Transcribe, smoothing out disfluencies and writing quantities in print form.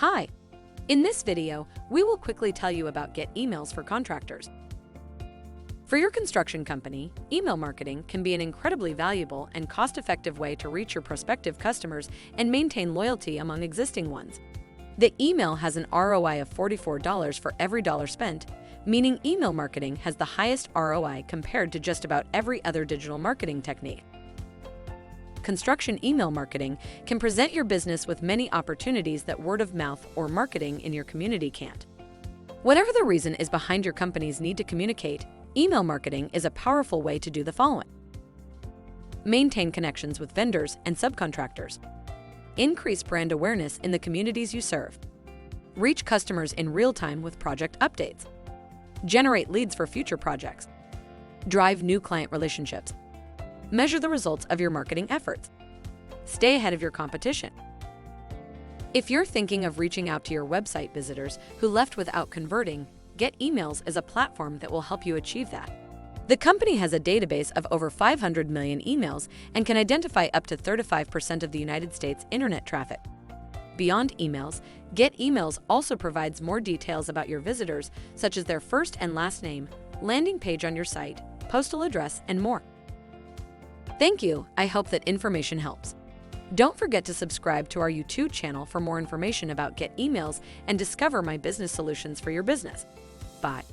Hi! In this video, we will quickly tell you about Get Emails for Contractors. For your construction company, email marketing can be an incredibly valuable and cost-effective way to reach your prospective customers and maintain loyalty among existing ones. The email has an ROI of $44 for every dollar spent, meaning email marketing has the highest ROI compared to just about every other digital marketing technique. Construction email marketing can present your business with many opportunities that word of mouth or marketing in your community can't. Whatever the reason is behind your company's need to communicate, email marketing is a powerful way to do the following. Maintain connections with vendors and subcontractors. Increase brand awareness in the communities you serve. Reach customers in real time with project updates. Generate leads for future projects. Drive new client relationships. Measure the results of your marketing efforts. Stay ahead of your competition. If you're thinking of reaching out to your website visitors who left without converting, Get Emails is a platform that will help you achieve that. The company has a database of over 500 million emails and can identify up to 35% of the United States internet traffic. Beyond emails, Get Emails also provides more details about your visitors, such as their first and last name, landing page on your site, postal address, and more. Thank you. I hope that information helps. Don't forget to subscribe to our YouTube channel for more information about Get Emails and discover my business solutions for your business. Bye.